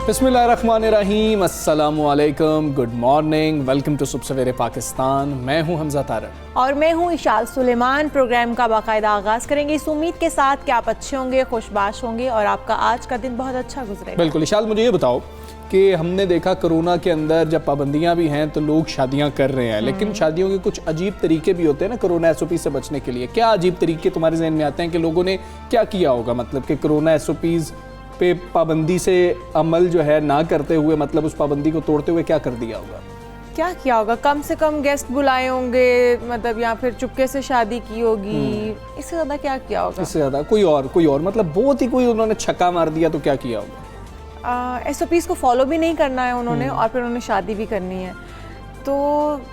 बिस्मिल्लाहिर्रहमानिर्रहीम, अस्सलामुअलैकुम, good morning, welcome to सुबह सवेरे पाकिस्तान। मैं हूं हमजा तारक और मैं हूं इशाल सुलेमान। प्रोग्राम का बाकायदा आगाज़ करेंगे इस उम्मीद के साथ कि आप अच्छे होंगे, खुशबाश होंगे और आपका आज का दिन बहुत अच्छा गुजरेगा। बिल्कुल। इशाल, मुझे ये बताओ कि हमने देखा कोरोना के अंदर जब पाबंदियां भी हैं तो लोग शादियां कर रहे हैं, लेकिन शादियों के कुछ अजीब तरीके भी होते हैं ना कोरोना SOP से बचने के लिए। क्या अजीब तरीके तुम्हारे जहन में आते हैं कि लोगों ने क्या किया होगा, मतलब कि कोरोना SOPs पे पाबंदी से अमल जो है ना करते हुए, मतलब उस पाबंदी को तोड़ते हुए क्या कर दिया होगा? क्या किया होगा? कम से कम गेस्ट बुलाए होंगे, मतलब या फिर चुपके से शादी की होगी। इससे ज़्यादा क्या किया होगा? इससे ज़्यादा कोई और मतलब बहुत ही कोई उन्होंने छक्का मार दिया तो क्या किया होगा? SOPs को फॉलो भी नहीं करना है उन्होंने और फिर उन्होंने शादी भी करनी है, तो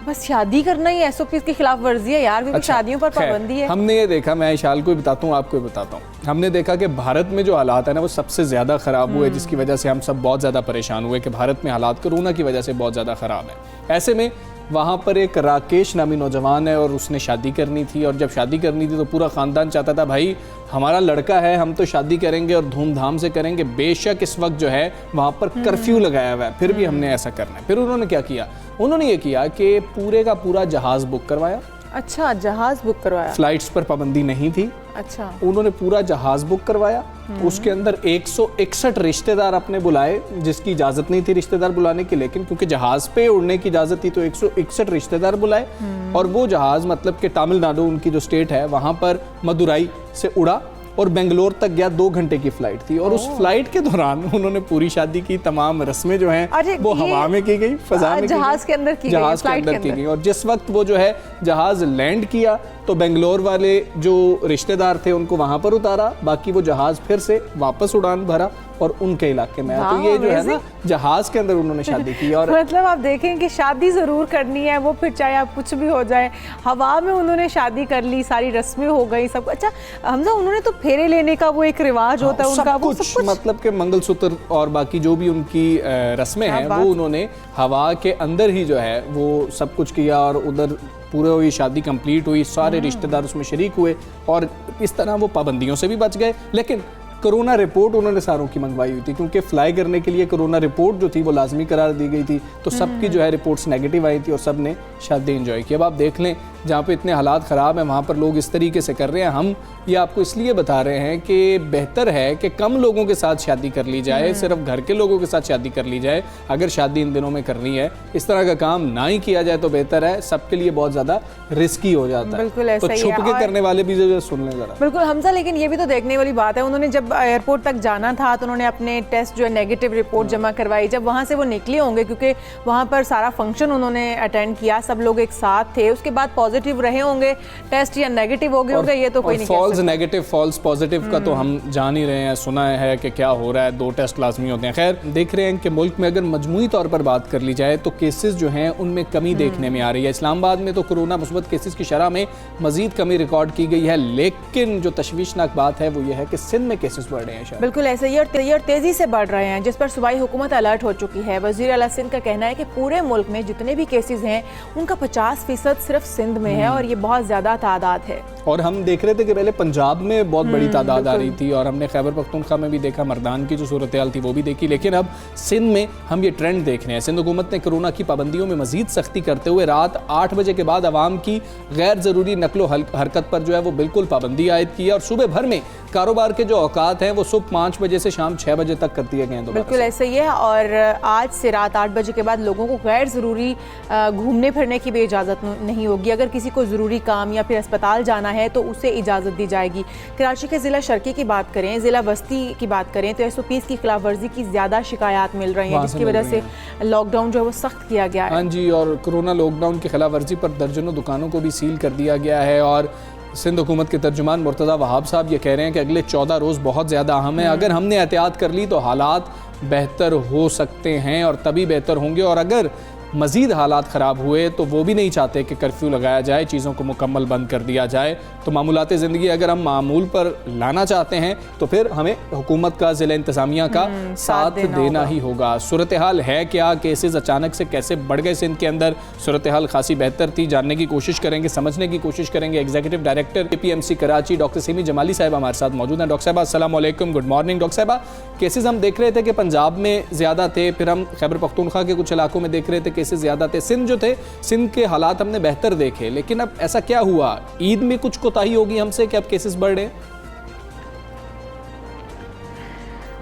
बस शादी करना ही SOPs की खिलाफ वर्जी है यार, क्योंकि शादियों पर पाबंदी है। हमने ये देखा, मैं इशाल को भी बताता हूँ, आपको भी बताता हूँ, हमने देखा कि भारत में जो हालात है ना वो सबसे ज़्यादा ख़राब हुए, जिसकी वजह से हम सब बहुत ज़्यादा परेशान हुए कि भारत में हालात कोरोना की वजह से बहुत ज़्यादा ख़राब है। ऐसे में वहाँ पर एक राकेश नामी नौजवान है और उसने शादी करनी थी, और जब शादी करनी थी तो पूरा ख़ानदान चाहता था भाई हमारा लड़का है, हम तो शादी करेंगे और धूमधाम से करेंगे, बेशक इस वक्त जो है वहाँ पर कर्फ्यू लगाया हुआ है, फिर भी हमने ऐसा करना है। फिर उन्होंने क्या किया? उन्होंने ये किया कि पूरे का पूरा जहाज़ बुक करवाया। अच्छा, जहाज़ बुक करवाया। फ्लाइट्स पर पाबंदी नहीं थी। अच्छा। उन्होंने पूरा जहाज़ बुक करवाया, उसके अंदर 161 रिश्तेदार अपने बुलाए, जिसकी इजाज़त नहीं थी रिश्तेदार बुलाने की, लेकिन क्योंकि जहाज़ पे उड़ने की इजाज़त थी तो 161 रिश्तेदार बुलाए। और वो जहाज़ मतलब कि तमिलनाडु उनकी जो स्टेट है वहाँ पर मदुराई से उड़ा और बेंगलोर तक गया। 2 घंटे की फ़्लाइट थी और उस फ्लाइट के दौरान उन्होंने पूरी शादी की, तमाम रस्में जो हैं वो हवा में की गई, फ़ज़ा में, जहाज़ के अंदर की गई। और जिस वक्त वो जो है जहाज़ लैंड किया तो बेंगलोर वाले जो रिश्तेदार थे उनको वहाँ पर उतारा, बाकी वो जहाज़ फिर से वापस उड़ान भरा और उनके इलाके में। तो ये जो है ना जहाज़ के अंदर उन्होंने शादी की। और मतलब आप देखें कि शादी ज़रूर करनी है, वो फिर चाहे आप कुछ भी हो जाए, हवा में उन्होंने शादी कर ली, सारी रस्में हो गई, सब। अच्छा हमजा, उन्होंने तो फेरे लेने का वो एक रिवाज होता है उनका, वो सब कुछ मतलब कि मंगलसूत्र और बाकी जो भी उनकी रस्में हैं वो उन्होंने हवा के अंदर ही जो है वो सब कुछ किया और उधर पूरे हुई शादी कंप्लीट हुई, सारे रिश्तेदार उसमें शरीक हुए और इस तरह वो पाबंदियों से भी बच गए। लेकिन कोरोना रिपोर्ट उन्होंने सारों की मंगवाई हुई थी, क्योंकि फ्लाई करने के लिए कोरोना रिपोर्ट जो थी वो लाजमी करार दी गई थी, तो सबकी जो है रिपोर्ट्स नेगेटिव आई थी और सब ने शादी एंजॉय की। अब आप देख लें जहाँ पे इतने हालात ख़राब हैं वहाँ पर लोग इस तरीके से कर रहे हैं। हम ये आपको इसलिए बता रहे हैं कि बेहतर है कि कम लोगों के साथ शादी कर ली जाए, सिर्फ घर के लोगोों के साथ शादी कर ली जाए। अगर शादी इन दिनों में करनी है, इस तरह का काम ना ही किया जाए तो बेहतर है, सबके लिए बहुत ज़्यादा रिस्की हो जाता है। बिल्कुल ऐसा तो छुप के करने वाले भी जो सुन लें ज़रा। बिल्कुल हमजा, लेकिन ये भी तो देखने वाली बात है, उन्होंने जब एयरपोर्ट तक जाना था तो उन्होंने अपने टेस्ट जो है नेगेटिव रिपोर्ट जमा करवाई। जब वहाँ से वो निकले होंगे, क्योंकि वहाँ पर सारा फंक्शन उन्होंने अटेंड किया, सब लोग एक साथ थे, उसके बाद पॉजिटिव रहे होंगे टेस्ट या नेगेटिव हो गए होंगे, ये तो कोई नहीं कह सकता। फॉल्स नेगेटिव फॉल्स पॉजिटिव का तो हम जान ही रहे हैं, सुना है कि क्या हो रहा है, 2 टेस्ट लाजमी होते हैं। खैर देख रहे हैं कि मुल्क में अगर मजमूई तौर पर बात कर ली जाए तो केसेस जो हैं उनमें कमी देखने में आ रही है। इस्लामाबाद में तो कोरोना मुस्बत केसेस की शरह में मजीद कमी रिकॉर्ड की गई है, लेकिन जो तशवीशनाक बात है वो ये है कि सिंध में केसेस बढ़ रहे हैं। बिल्कुल ऐसे ही और तेजी से बढ़ रहे हैं, जिस पर सूबाई हुकूमत अलर्ट हो चुकी है। वज़ीर आला सिंध का कहना है कि पूरे मुल्क में जितने भी केसेस हैं उनका 50% सिर्फ सिंध में है और ये बहुत ज़्यादा तादाद है। और हम देख रहे थे कि पहले पंजाब में बहुत बड़ी तादाद आ रही थी और हमने खैबर पख्तूनख्वा में भी देखा, मर्दान की जो सूरत हाल थी वो भी देखी, लेकिन अब सिंध में हम ये ट्रेंड देख रहे हैं। सिंध हुकूमत ने कोरोना की पाबंदियों में मजीद सख्ती करते हुए रात 8 बजे के बाद आवाम की गैर ज़रूरी नकलो हरकत पर जो है वो बिल्कुल पाबंदी आयद की है और सुबह भर में कारोबार के जो औकात हैं वो सुबह 5 बजे से शाम 6 बजे तक कर दिए गए हैं। बिल्कुल ऐसे ही है और आज से रात 8 बजे के बाद लोगों को गैर ज़रूरी घूमने फिरने की भी इजाज़त नहीं होगी। अगर किसी को ज़रूरी काम या फिर अस्पताल जाना है तो उसे इजाज़त दी जाएगी। कराची के ज़िला शर्की की बात करें, ज़िला बस्ती की बात करें तो SOPs की खिलाफ वर्जी की ज़्यादा शिकायत मिल रही हैं, जिसकी वजह से लॉकडाउन जो है वो सख्त किया गया है। हाँ जी, और कोरोना लॉकडाउन की खिलाफ वर्जी पर दर्जनों दुकानों को भी सील कर दिया गया है और सिंध हुकूमत के तर्जुमान मुर्तज़ा वहाब साहब ये कह रहे हैं कि अगले 14 रोज़ बहुत ज़्यादा अहम है। अगर हमने एहतियात कर ली तो हालात बेहतर हो सकते हैं और तभी बेहतर होंगे, और अगर मज़ीद हालात ख़राब हुए तो वो भी नहीं चाहते कि कर्फ्यू लगाया जाए, चीज़ों को मुकम्मल बंद कर दिया जाए। तो मामूलात ज़िंदगी अगर हम मामूल पर लाना चाहते हैं तो फिर हमें हुकूमत का, ज़िला इंतज़ामिया का साथ देना ही होगा। सूरत हाल है क्या, केसेस अचानक से कैसे बढ़ गए सिंध के अंदर? सूरत हाल खासी बेहतर थी, जानने की कोशिश करेंगे, समझने की कोशिश करेंगे। Executive director APMC Karachi doctor Simi Jamali साहिबा हमारे साथ मौजूद हैं। डॉक्टर साहिबा अस्सलाम वालेकुम, गुड मॉर्निंग। डॉक्टर साहिबा, केसेस हम देख रहे थे कि पंजाब में ज़्यादा थे, फिर हम खैबर पख्तूनख्वा के कुछ इलाकों में देख रहे थे केसेस ज़्यादा थे। सिंध जो थे, सिंध के हालात हमने बेहतर देखे, लेकिन अब ऐसा क्या हुआ? ईद में कुछ कोताही होगी हमसे कि अब केसेस बढ़ रहे हैं?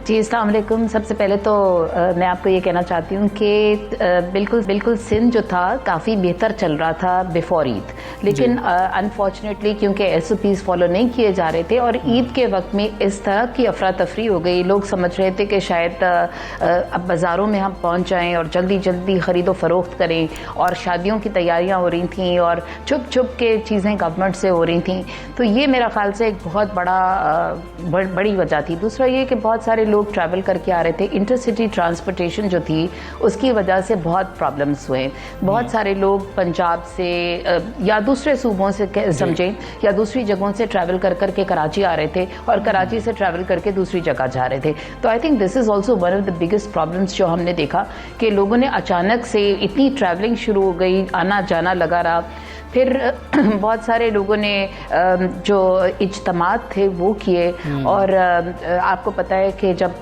जी अस्सलाम वालेकुम। सबसे पहले तो मैं आपको ये कहना चाहती हूँ कि बिल्कुल सिंध जो था काफ़ी बेहतर चल रहा था बिफोर ईद, लेकिन अनफॉर्चुनेटली क्योंकि SOPs फॉलो नहीं किए जा रहे थे और ईद के वक्त में इस तरह की अफरा तफरी हो गई, लोग समझ रहे थे कि शायद अब बाज़ारों में हम पहुँच जाएँ और जल्दी जल्दी ख़रीदो फ़रोख्त करें, और शादियों की तैयारियाँ हो रही थी और छुप छुप के चीज़ें गवर्नमेंट से हो रही थी। तो ये मेरा ख़्याल से एक बहुत बड़ी वजह थी। दूसरा ये कि बहुत सारे लोग ट्रैवल करके आ रहे थे, इंटरसिटी ट्रांसपोर्टेशन जो थी उसकी वजह से बहुत प्रॉब्लम्स हुए। बहुत सारे लोग पंजाब से या दूसरे सूबों से समझें या दूसरी जगहों से ट्रैवल कर करके कराची आ रहे थे और कराची से ट्रैवल करके दूसरी जगह जा रहे थे। तो I think this is also one of the biggest problems जो हमने देखा कि लोगों ने अचानक से इतनी ट्रैवलिंग शुरू हो गई, आना जाना लगा रहा। फिर बहुत सारे लोगों ने जो इज्तिमात थे वो किए, और आपको पता है कि जब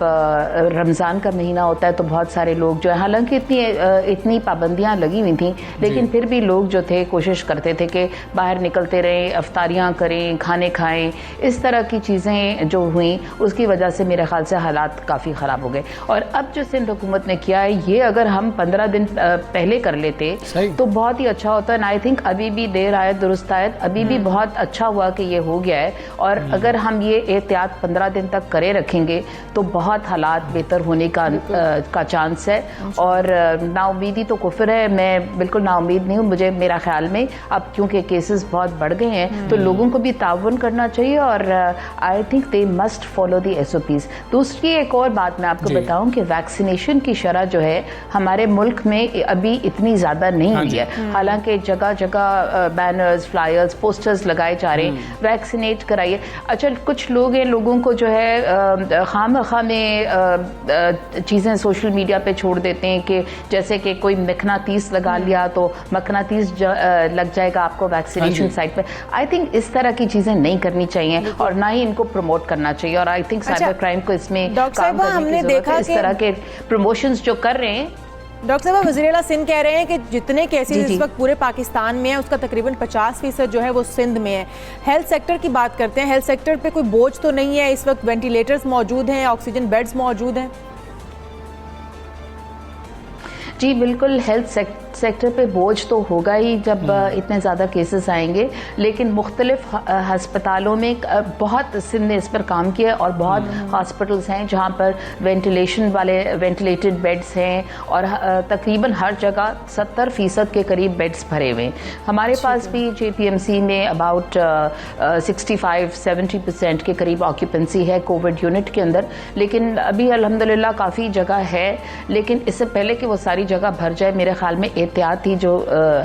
रमज़ान का महीना होता है तो बहुत सारे लोग जो है, हालांकि इतनी पाबंदियां लगी हुई थी, लेकिन फिर भी लोग जो थे कोशिश करते थे कि बाहर निकलते रहें, अफ्तारियां करें, खाने खाएं। इस तरह की चीज़ें जो हुई उसकी वजह से मेरे ख्याल से हालात काफ़ी ख़राब हो गए। और अब जो सिंध हुकूमत ने किया है, ये अगर हम 15 दिन पहले कर लेते तो बहुत ही अच्छा होता है। आई थिंक अभी देर आयत दुरुस्त आयत, अभी भी बहुत अच्छा हुआ कि ये हो गया है। और अगर हम ये एहतियात 15 दिन तक करे रखेंगे तो बहुत हालात बेहतर होने का चांस है। और नाउमीदी तो कुफ्र है, मैं बिल्कुल नाउमीद नहीं हूँ। मुझे मेरा ख्याल में अब क्योंकि केसेस बहुत बढ़ गए हैं तो लोगों को भी ताउन करना चाहिए, और I think they must follow the SOPs। दूसरी एक और बात मैं आपको बताऊँ कि वैक्सीनेशन की शरह जो है हमारे मुल्क में अभी इतनी ज़्यादा नहीं हुई है। हालांकि जगह जगह बैनर्स, फ्लायर्स, पोस्टर्स लगाए जा रहे हैं, वैक्सीनेट कराइए। अच्छा, कुछ लोग हैं, लोगों को जो है खामखा में चीज़ें सोशल मीडिया पे छोड़ देते हैं कि जैसे कि कोई मकनातीस लगा लिया तो मकनातीस लग जाएगा आपको वैक्सीनेशन साइट पे। आई थिंक इस तरह की चीज़ें नहीं करनी चाहिए और ना ही इनको प्रमोट करना चाहिए। और आई थिंक साइबर क्राइम को इसमें काम करने की ज़रूरत है। इस तरह के प्रमोशंस जो कर रहे हैं। डॉक्टर साहब, वज़ीर आला सिंध कह रहे हैं कि जितने केसेस इस वक्त पूरे पाकिस्तान में है उसका तकरीबन 50% जो है वो सिंध में है। हेल्थ सेक्टर की बात करते हैं, हेल्थ सेक्टर पे कोई बोझ तो नहीं है? इस वक्त वेंटिलेटर्स मौजूद हैं, ऑक्सीजन बेड्स मौजूद हैं? जी बिल्कुल, हेल्थ सेक्टर पे बोझ तो होगा ही जब इतने ज़्यादा केसेस आएंगे, लेकिन मुख्तलिफ हस्पतालों में बहुत सिंध ने इस पर काम किया और बहुत हॉस्पिटल्स हैं जहाँ पर वेंटिलेशन वाले वेंटिलेटेड बेड्स हैं और तकरीबन हर जगह 70% के करीब बेड्स भरे हुए हैं। हमारे पास भी JPMC में अबाउट 65-70% के करीब ऑक्यूपेंसी है कोविड यूनिट के अंदर, लेकिन अभी अल्हम्दुलिल्लाह काफ़ी जगह है। लेकिन इससे पहले कि वो सारी जगह भर जाए, मेरे ख्याल में एहतियात ही जो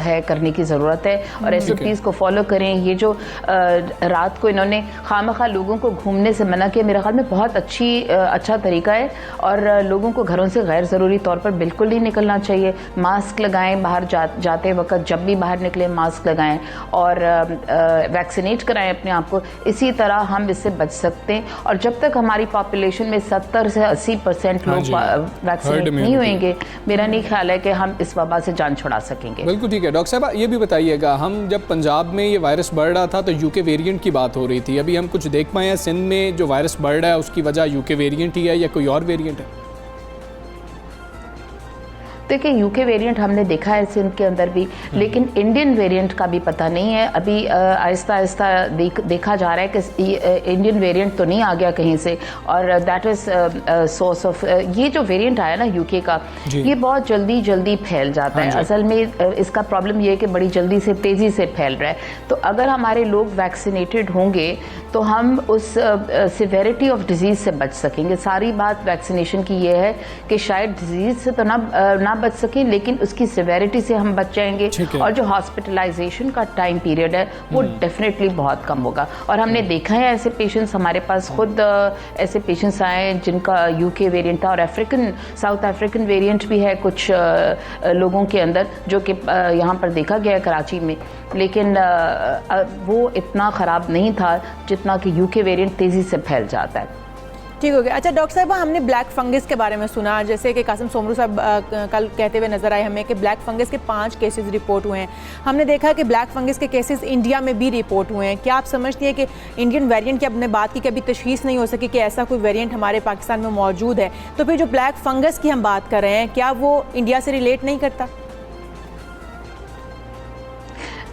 है करने की ज़रूरत है और SOPs को फॉलो करें। ये जो रात को इन्होंने खामखा लोगों को घूमने से मना किया, मेरे ख्याल में बहुत अच्छा तरीका है। और लोगों को घरों से गैर ज़रूरी तौर पर बिल्कुल नहीं निकलना चाहिए। मास्क लगाएं, बाहर जाते वक्त जब भी बाहर निकलें मास्क लगाएं और वैक्सीनेट कराएं अपने आप को। इसी तरह हम इससे बच सकते हैं। और जब तक हमारी पॉपुलेशन में 70 से 80% लोग वैक्सीनेट नहीं होंगे, मेरा नहीं ख्याल है कि हम इस वबा से जान छुड़ा सकेंगे। बिल्कुल ठीक है। डॉक्टर साहब, ये भी बताइएगा, हम जब पंजाब में ये वायरस बढ़ रहा था तो UK वेरिएंट की बात हो रही थी, अभी हम कुछ देख पाए हैं सिंध में जो वायरस बढ़ रहा है उसकी वजह UK वेरिएंट ही है या कोई और वेरिएंट है? देखिए, UK वेरिएंट हमने देखा है सिंध के अंदर भी, लेकिन इंडियन वेरिएंट का भी पता नहीं है। अभी आहिस्ता आहिस्ता देखा जा रहा है कि इंडियन वेरिएंट तो नहीं आ गया कहीं से, और दैट इज़ सोर्स ऑफ ये जो वेरिएंट आया ना UK का, ये बहुत जल्दी फैल जाता है। असल में इसका प्रॉब्लम ये है कि बड़ी जल्दी से तेज़ी से फैल रहा है। तो अगर हमारे लोग वैक्सीनेटेड होंगे तो हम उस सिवेरिटी ऑफ डिजीज़ से बच सकेंगे। सारी बात वैक्सीनेशन की ये है कि शायद डिजीज़ से तो ना बच सकें, लेकिन उसकी सिवेरिटी से हम बच जाएंगे और जो हॉस्पिटलाइजेशन का टाइम पीरियड है वो डेफिनेटली बहुत कम होगा। और हमने देखा है ऐसे पेशेंट्स, हमारे पास खुद ऐसे पेशेंट्स आए जिनका यूके वेरिएंट था और साउथ अफ्रीकन वेरिएंट भी है कुछ लोगों के अंदर, जो कि यहाँ पर देखा गया है कराची में, लेकिन वो इतना ख़राब नहीं था जितना कि यूके वेरिएंट तेज़ी से फैल जाता है। ठीक हो गया। अच्छा डॉक्टर साहब, हमने ब्लैक फंगस के बारे में सुना, जैसे कि कासिम सोमरू साहब कल कहते हुए नजर आए हमें कि ब्लैक फंगस के 5 केसेस रिपोर्ट हुए हैं। हमने देखा कि ब्लैक फंगस के केसेस इंडिया में भी रिपोर्ट हुए हैं। क्या आप समझती हैं कि इंडियन वेरिएंट की अपने बात की कभी तशखीस नहीं हो सकी कि ऐसा कोई वेरिएंट हमारे पाकिस्तान में मौजूद है, तो फिर जो ब्लैक फंगस की हम बात कर रहे हैं क्या वो इंडिया से रिलेट नहीं करता?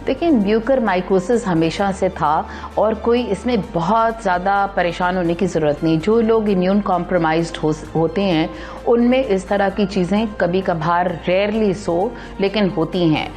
देखिए, म्यूकरमाइकोसिस हमेशा से था और कोई इसमें बहुत ज़्यादा परेशान होने की ज़रूरत नहीं। जो लोग इम्यून कॉम्प्रोमाइज्ड होते हैं उनमें इस तरह की चीज़ें कभी कभार, रेयरली सो, लेकिन होती हैं।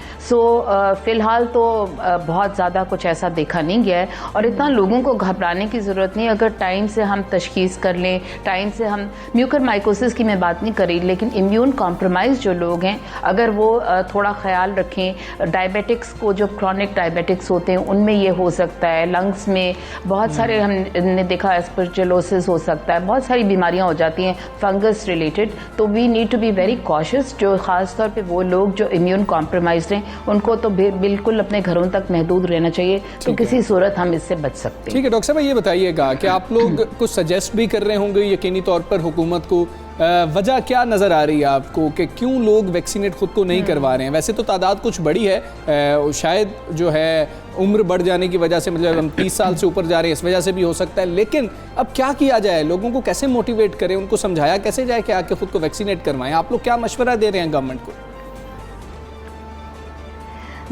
फ़िलहाल तो बहुत ज़्यादा कुछ ऐसा देखा नहीं गया है और इतना लोगों को घबराने की ज़रूरत नहीं। अगर टाइम से हम तशखीस कर लें, टाइम से हम, म्यूकरमाइकोसिस की मैं बात नहीं कर रही, लेकिन इम्यून कॉम्प्रोमाइज जो लोग हैं अगर वो थोड़ा ख्याल रखें, डायबिटिक्स को, जो क्रॉनिक डायबिटिक्स होते हैं उनमें ये हो सकता है, लंग्स में बहुत सारे हमने देखा एस्परजिलोसिस हो सकता है, बहुत सारी बीमारियां हो जाती हैं फंगस रिलेटेड। तो we need to be very cautious. जो खास तौर पे वो लोग जो इम्यून कॉम्प्रोमाइज्ड हैं उनको तो बिल्कुल अपने घरों तक महदूद रहना चाहिए, तो किसी सूरत हम इससे बच सकते हैं। ठीक है डॉक्टर साहब, ये बताइएगा कि आप लोग कुछ सजेस्ट भी कर रहे होंगे यकीनी तौर पर हुकूमत को, वजह क्या नज़र आ रही है आपको कि क्यों लोग वैक्सीनेट खुद को नहीं करवा रहे हैं? वैसे तो तादाद कुछ बड़ी है, शायद जो है उम्र बढ़ जाने की वजह से, मतलब हम 30 साल से ऊपर जा रहे हैं इस वजह से भी हो सकता है, लेकिन अब क्या किया जाए? लोगों को कैसे मोटिवेट करें, उनको समझाया कैसे जाए कि आके खुद को वैक्सीनेट करवाएं? आप लोग क्या मशवरा दे रहे हैं गवर्नमेंट को?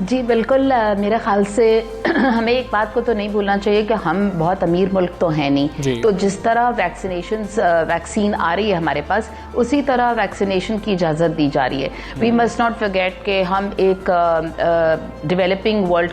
जी बिल्कुल, मेरे ख्याल से हमें एक बात को तो नहीं भूलना चाहिए कि हम बहुत अमीर मुल्क तो हैं नहीं, तो जिस तरह वैक्सीन आ रही है हमारे पास, उसी तरह वैक्सीनेशन की इजाज़त दी जा रही है। वी मस्ट नॉट फॉरगेट कि हम एक डेवलपिंग वर्ल्ड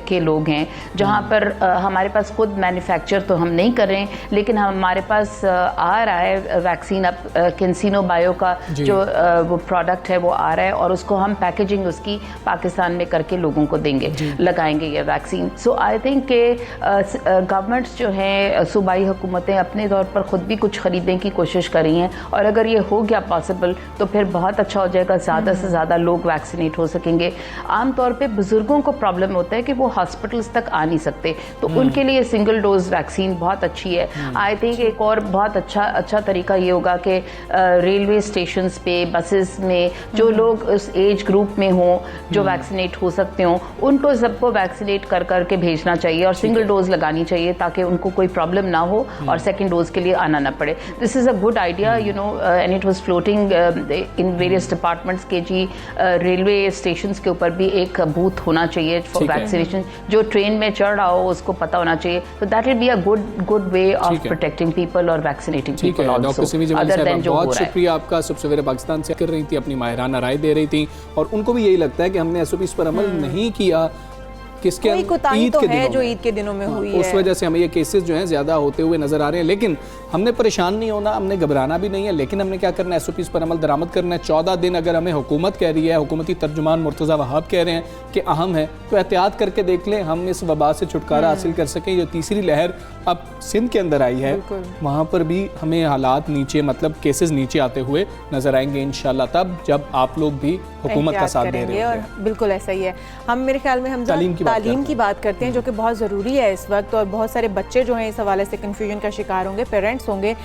के लोग हैं, जहाँ पर हमारे पास खुद मैन्युफैक्चर तो हम नहीं कर रहे हैं, लेकिन हमारे पास आ रहा है वैक्सीन। अब कैंसिनो बायो का जो वो प्रोडक्ट है वो आ रहा है और उसको हम पैकेजिंग उसकी पाकिस्तान में करके लोगों को देंगे, लगाएंगे ये वैक्सीन। सो आई थिंक के गवर्नमेंट्स जो हैं, सूबाई हुकूमतें अपने तौर पर ख़ुद भी कुछ ख़रीदने की कोशिश कर रही हैं और अगर ये हो गया पॉसिबल तो फिर बहुत अच्छा हो जाएगा, ज़्यादा से ज़्यादा लोग वैक्सीनेट हो सकेंगे। आम तौर पे बुज़ुर्गों को प्रॉब्लम होता है कि वो हॉस्पिटल्स तक आ नहीं सकते, तो उनके लिए सिंगल डोज वैक्सीन बहुत अच्छी है। आई थिंक एक और बहुत अच्छा तरीका ये होगा कि रेलवे स्टेशंस पे, बसेस में जो लोग उस एज ग्रुप में हों जो वैक्सीनेट हो सकते हो, उनको सबको वैक्सीनेट कर करके भेजना चाहिए और सिंगल डोज लगानी चाहिए ताकि उनको कोई प्रॉब्लम ना हो और सेकंड डोज के लिए आना ना पड़े। This is a good idea, you know, and it was floating in various departments के जी। रेलवे स्टेशंस के ऊपर भी एक बूथ होना चाहिए फॉर वैक्सीनेशन। जो ट्रेन में चढ़ रहा हो उसको पता होना चाहिए, तो that will be a good way of protecting people और vaccinating people also. Other than जो बहुत शुक्रिया आपका, सबसे पहले पाकिस्तान से कर रही थी, अपनी माहिराना राय दे रही थी और उनको भी यही लगता है कि हमने एसओपीज़ पर अमल नहीं किया। किसके ईद के दिनों जो ईद के दिनों में हुई है, उस वजह से हमें ये केसेस जो हैं ज़्यादा होते हुए नज़र आ रहे हैं। लेकिन हमने परेशान नहीं होना, हमने घबराना भी नहीं है, लेकिन हमने क्या करना है, एसओपीज़ पर अमल दरामद करना है। 14 दिन अगर हमें हुकूमत कह रही है, हुकूमती तर्जुमान मुर्तज़ा वहाब कह रहे हैं कि अहम है, तो एहतियात करके देख लें, हम इस वबा से छुटकारा हासिल कर सकें। जो तीसरी लहर अब सिंध के अंदर आई है, वहाँ पर भी हमें हालात नीचे, मतलब केसेस नीचे आते हुए नजर आएंगे इंशाल्लाह, तब जब आप लोग भी हुकूमत का साथ दे रहे हैं। और बिल्कुल ऐसा ही है। हम मेरे ख्याल में हम तालीम की बात करते हैं, जो कि बहुत ज़रूरी है इस वक्त, और बहुत सारे बच्चे जो हैं इस हवाले से कन्फ्यूजन का शिकार होंगे, पेरेंट्स होंगे।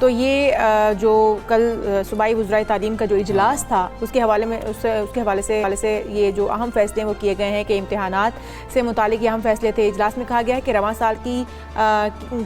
तो ये जो कल सूबाई वज़राए तालीम का जो इजलास था, उसके हवाले में उसके हवाले से ये जो अहम फैसले वो किए गए हैं कि इम्तिहानात से मुतालिक ये अहम फैसले थे। इजलास में कहा गया है कि रवां साल की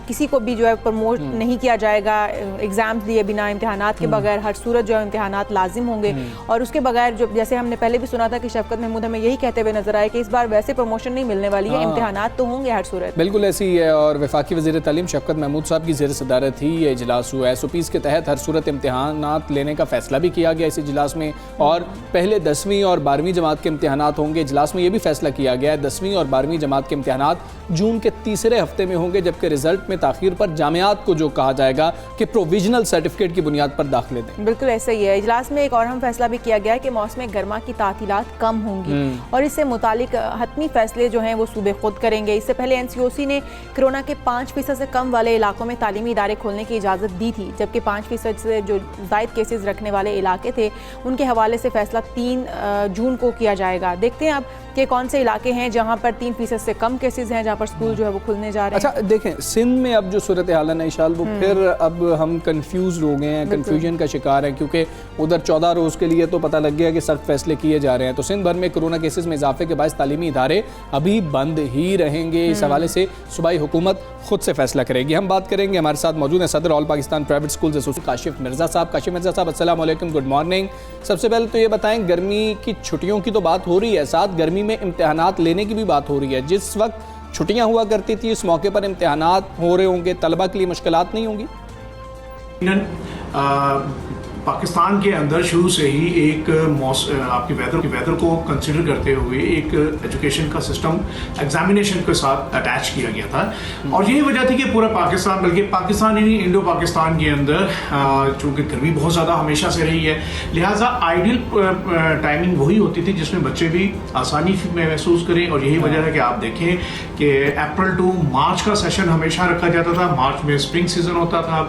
किसी को भी जो है प्रमोट नहीं किया जाएगा, एग्ज़ाम्स दिए बिना, इम्तिहानात के बगैर, हर सूरत जो है इम्तिहानात लाजिम होंगे। और उसके बगैर जो, जैसे हमने पहले भी सुना था कि शफकत महमूद हमें यही कहते हुए नजर आए कि इस बार वैसे प्रमोशन नहीं मिलने वाली है, इम्तिहानात तो होंगे हर सूरत। बिल्कुल ऐसी ही है। और वफाकी वज़ीर तालीम शफ़क़त महमूद साहब की ज़ेर सदारत ही ये इजलास हुआ। SOPs के तहत हर सूरत इम्तिहानात लेने का फैसला भी किया गया इस इजलास में। और पहले 10वीं और 12वीं जमात के इम्तिहानात होंगे। इजलास में ये भी फैसला किया गया है 10वीं और 12वीं जमात के इम्तिहानात जून के तीसरे हफ्ते में होंगे, जबकि रिजल्ट में ताख़ीर पर जामियात को जो कहा जाएगा कि प्रोविजनल सर्टिफिकेट की बुनियाद पर दाखिले दें। बिल्कुल ऐसा ही है। इजलास में एक और अहम फैसला भी किया गया है कि मौसम गर्मा की तातीलात कम होंगी और इससे मुतालिक हतमी फैसले जो हैं वो सूबे खुद करेंगे। इससे पहले NCOC ने कोरोना के 5% से कम वाले इलाकों में तालीमी इदारे खोलने की इजाज़त दी थी, जबकि 5% से जो ज़ायद केसेस रखने वाले इलाके थे उनके हवाले से फैसला 3 जून को किया जाएगा। देखते हैं अब कि कौन से इलाके हैं जहाँ पर 3% से कम केसेस हैं, जहाँ पर स्कूल जो है वो खुलने जा रहे हैं। अच्छा देखें, सिंध में अब जो सूरत हाल है इशाल वो फिर अब हम कंफ्यूज हो गए हैं, कंफ्यूजन का शिकार है, क्योंकि उधर 14 रोज़ के लिए तो पता लग गया कि सख्त फैसले किए जा रहे हैं। तो सिंध भर में कोरोना केसेस में इजाफे के बाद तालीमी इदारे अभी बंद ही रहेंगे। इस हवाले से सूबाई हुकूमत खुद से फैसला करेगी। हम बात करेंगे, हमारे साथ मौजूद हैं सदर all Pakistan private schools association Kashif Mirza साहब। काशिफ मिर्ज़ा साहब अस्सलाम वालेकुम, गुड मॉर्निंग। सबसे पहले तो ये बताएं, गर्मी की छुट्टियों की तो बात हो रही है, साथ गर्मी में इम्तिहानात लेने की भी बात हो रही है। जिस वक्त छुट्टियां हुआ करती थी इस मौके पर इम्तिहानात हो रहे होंगे, तलबा के लिए मुश्किलात नहीं होंगी? पाकिस्तान के अंदर शुरू से ही एक आपके वेदर को कंसिडर करते हुए एक एजुकेशन का सिस्टम एग्जामिनेशन के साथ अटैच किया गया था। और यही वजह थी कि पूरा पाकिस्तान, बल्कि पाकिस्तान ही नहीं, इंडो पाकिस्तान के अंदर चूँकि गर्मी बहुत ज़्यादा हमेशा से रही है, लिहाजा आइडियल टाइमिंग वही होती थी जिसमें बच्चे भी आसानी में महसूस करें। और यही वजह है कि आप देखें कि अप्रैल टू मार्च का सेशन हमेशा रखा जाता था। मार्च में स्प्रिंग सीजन होता था,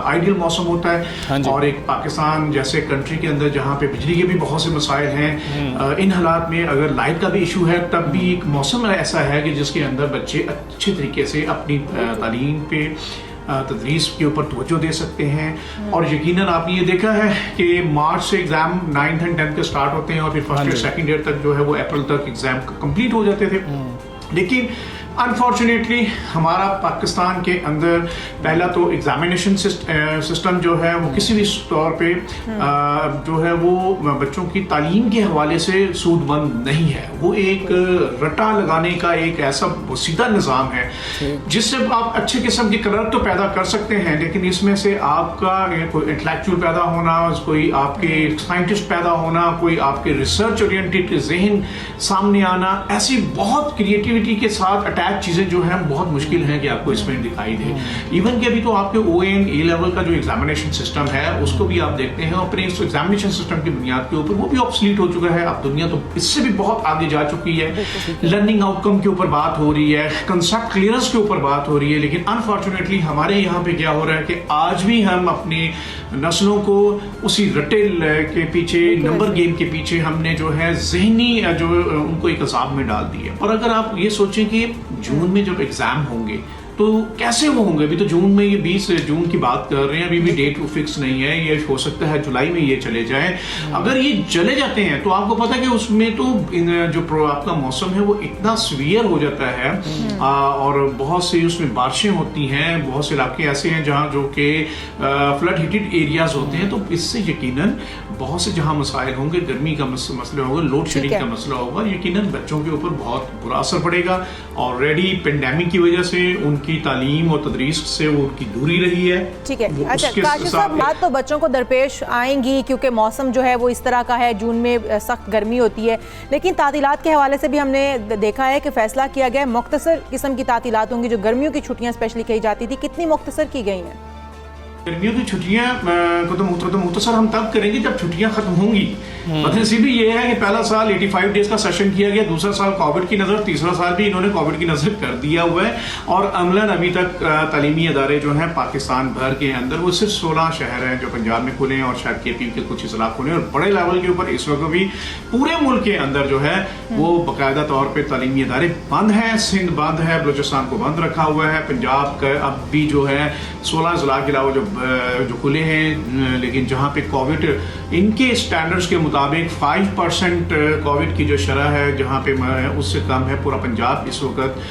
आइडियल मौसम होता है। और एक पाकिस्तान जैसे कंट्री के अंदर जहाँ पे बिजली के भी बहुत से मसाइल हैं, इन हालात में अगर लाइट का भी इशू है तब भी एक मौसम ऐसा है कि जिसके अंदर बच्चे अच्छे तरीके से अपनी तालीम पे तदरीस के ऊपर तवज्जो दे सकते हैं। और यकीनन आपने ये देखा है कि मार्च से एग्ज़ाम 9th and 10th के स्टार्ट होते हैं और फिर फर्स्ट और सेकंड ईयर तक जो है वो अप्रैल तक एग्ज़ाम कंप्लीट हो जाते थे। लेकिन अनफॉर्चुनेटली हमारा पाकिस्तान के अंदर पहला तो एग्जामिनेशन सिस्टम जो है वो किसी भी तौर पे जो है वो बच्चों की तालीम के हवाले से सूदबंद नहीं है। वो एक रटा लगाने का एक ऐसा सीधा निज़ाम है जिससे आप अच्छे किस्म की क्लर्क तो पैदा कर सकते हैं, लेकिन इसमें से आपका कोई इंटेलेक्चुअल पैदा होना, कोई आपके साइंटिस्ट पैदा होना, कोई आपके रिसर्च ओरिएंटेड जहन सामने आना, ऐसी बहुत क्रिएटिविटी के साथ चीजें जो हैं बहुत मुश्किल हैं कि आपको इसमें दिखाई दे। इवन कि अभी तो आपके OAN A लेवल का जो एग्जामिनेशन सिस्टम है उसको भी आप देखते हैं अपने इस एग्जामिनेशन सिस्टम की बुनियाद के ऊपर वो भी ऑब्सलीट हो चुका है। अब दुनिया तो इससे भी बहुत आगे जा चुकी है। लर्निंग आउटकम के ऊपर बात हो रही है, कंसेप्ट क्लियरेंस के ऊपर बात हो रही है, लेकिन अनफॉर्चुनेटली हमारे यहाँ पे क्या हो रहा है कि आज भी हम अपनी नस्लों को उसी रटे के पीछे, नंबर गेम के पीछे हमने जो है जहनी जो उनको एक अजाब में डाल दिया। और अगर आप ये सोचें कि जून में जब एग्जाम होंगे तो कैसे वो होंगे, अभी तो जून में ये 20 जून की बात कर रहे हैं, अभी भी डेट फिक्स नहीं है, ये हो सकता है जुलाई में ये चले जाए। अगर ये चले जाते हैं तो आपको पता है कि उसमें तो जो आपका मौसम है वो इतना सीवियर हो जाता है और बहुत सी उसमें बारिशें होती हैं, बहुत से इलाके ऐसे हैं जहाँ जो कि फ्लड हिटेड एरियाज होते हैं। तो इससे यकीनन बहुत से जहाँ मसाइल होंगे, गर्मी का मसला होगा, लोड शेडिंग का मसला होगा, यकीनन बच्चों के ऊपर बहुत बुरा असर पड़ेगा। ऑलरेडी पेंडेमिक की वजह से उनकी तालीम और तदरीस से वो उनकी दूरी रही है। ठीक है, अच्छा काशिफ साहब, बात तो बच्चों को दरपेश आएंगी क्योंकि मौसम जो है वो इस तरह का है, जून में सख्त गर्मी होती है, लेकिन तातीलात के हवाले से भी हमने देखा है कि फैसला किया गया है मुख्तसर किस्म की तातीलात होंगी। जो गर्मियों की छुट्टियां स्पेशली कही जाती थी, कितनी मुख्तसर की गई हैं? गर्मियों की छुट्टियां को तो मुख्तसर हम तब करेंगे जब छुट्टियां खत्म होंगी। बदनसीबी ये है कि पहला साल 85 डेज का सेशन किया गया, दूसरा साल कोविड की नज़र, तीसरा साल भी इन्होंने कोविड की नज़र कर दिया हुआ है। और अमलन अभी तक तालीमी अदारे जो हैं पाकिस्तान भर के अंदर वो सिर्फ 16 शहर हैं जो पंजाब में खुले हैं और शायद KP के कुछ इजला खुले हैं। और बड़े लेवल के ऊपर इस वक्त भी पूरे मुल्क के अंदर जो है वो बाकायदा तौर पर तालीमी अदारे बंद हैं। सिंध बंद है, बलूचिस्तान को बंद रखा हुआ है, पंजाब का अब भी जो है 16 जिला के अलावा जो जो खुले हैं, लेकिन जहाँ पे कोविड इनके स्टैंडर्ड्स के मुताबिक 5% कोविड की जो शरह है जहाँ पे उससे कम है। पूरा पंजाब इस वक्त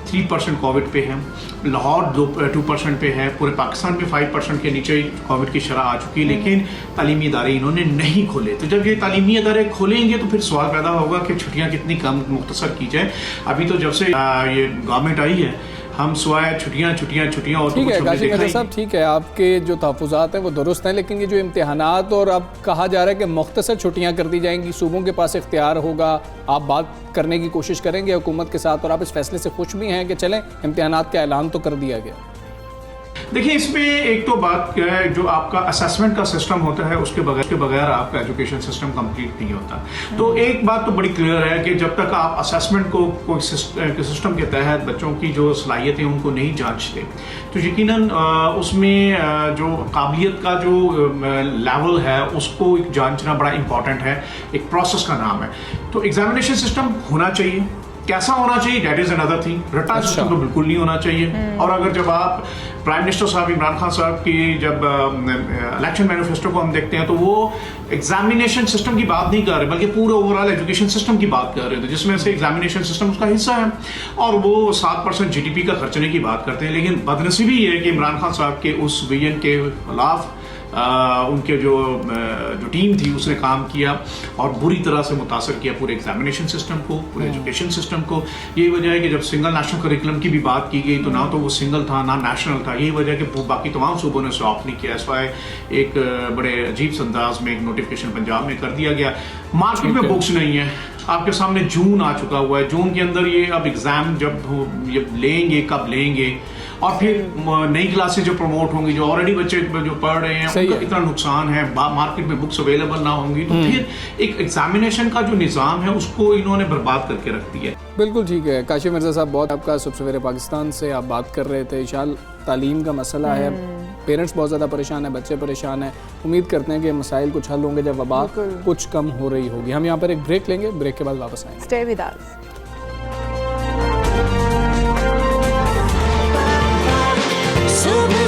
3% कोविड पे है, लाहौर 2% पे है, पूरे पाकिस्तान में 5% के नीचे कोविड की शरह आ चुकी है। लेकिन तालीमी इदारे इन्होंने नहीं खोले। तो जब ये तालीमी इदारे खोलेंगे तो फिर सवाल पैदा होगा कि छुट्टियाँ कितनी कम मुख्तसर की जाए। अभी तो जब से ये गवर्नमेंट आई है हम सुबह छुट्टियाँ और ठीक है काशिम मिर्ज़ा साहब, ठीक है आपके जो तहफ़्फ़ुज़ात हैं वो दुरुस्त हैं, लेकिन ये जो इम्तिहानात और अब कहा जा रहा है कि मुख्तसर छुट्टियाँ कर दी जाएंगी, सूबों के पास इख्तियार होगा, आप बात करने की कोशिश करेंगे हुकूमत के साथ और आप इस फैसले से खुश भी हैं कि चलें इम्तिहानात का ऐलान तो कर दिया गया? देखिए, इसमें एक तो बात क्या है, जो आपका असेसमेंट का सिस्टम होता है उसके बगैर आपका एजुकेशन सिस्टम कंप्लीट नहीं होता। तो एक बात तो बड़ी क्लियर है कि जब तक आप असेसमेंट को कोई सिस्टम के तहत बच्चों की जो सलाहियतें उनको नहीं जांचते तो यकीनन उसमें जो काबिलियत का जो लेवल है उसको जांचना बड़ा इंपॉर्टेंट है, एक प्रोसेस का नाम है। तो एग्जामिनेशन सिस्टम होना चाहिए, कैसा होना चाहिए दैट इज अनदर थिंग। रटा सिस्टम तो बिल्कुल नहीं होना चाहिए। और अगर जब आप प्राइम मिनिस्टर साहब इमरान खान साहब की जब इलेक्शन मैनिफेस्टो को हम देखते हैं तो वो एग्जामिनेशन सिस्टम की बात नहीं कर रहे बल्कि पूरे ओवरऑल एजुकेशन सिस्टम की बात कर रहे थे, जिसमें से एग्जामिनेशन सिस्टम उसका हिस्सा है। और वो 7% GDP का खर्चने की बात करते हैं। लेकिन बदनसीबी ये है कि इमरान खान साहब के उस विजन के खिलाफ उनके जो टीम थी उसने काम किया और बुरी तरह से मुतासर किया पूरे एग्जामिनेशन सिस्टम को, पूरे एजुकेशन सिस्टम को। यही वजह है कि जब सिंगल नेशनल करिकुलम की भी बात की गई तो ना तो वो सिंगल था ना नेशनल था। यही वजह है कि बाकी तमाम सूबों ने ऑप्ट नहीं किया। एस वाई एक बड़े अजीब अंदाज में एक नोटिफिकेशन पंजाब में कर दिया गया। मार्केट में बुक्स नहीं है, आपके सामने जून आ चुका हुआ है, जून के अंदर ये अब एग्जाम जब लेंगे कब लेंगे और फिर नई क्लासेस जो प्रमोट होंगी, जो ऑलरेडी बच्चे जो पढ़ रहे हैं उनका इतना नुकसान है, मार्केट में बुक्स अवेलेबल ना होंगी तो फिर एक एग्जामिनेशन का जो निज़ाम है उसको इन्होंने बर्बाद करके रख दिया है। बिल्कुल ठीक है काशिम मिर्ज़ा साहब, बहुत आपका सवेरे पाकिस्तान से आप बात कर रहे थे। इशाल तालीम का मसला है, पेरेंट्स बहुत ज़्यादा परेशान है, बच्चे परेशान हैं। उम्मीद करते हैं कि मसाइल कुछ हल होंगे जब वबा कुछ कम हो रही होगी। हम यहाँ पर एक ब्रेक लेंगे, ब्रेक के बाद वापस आएंगे। Stay with us. सुबह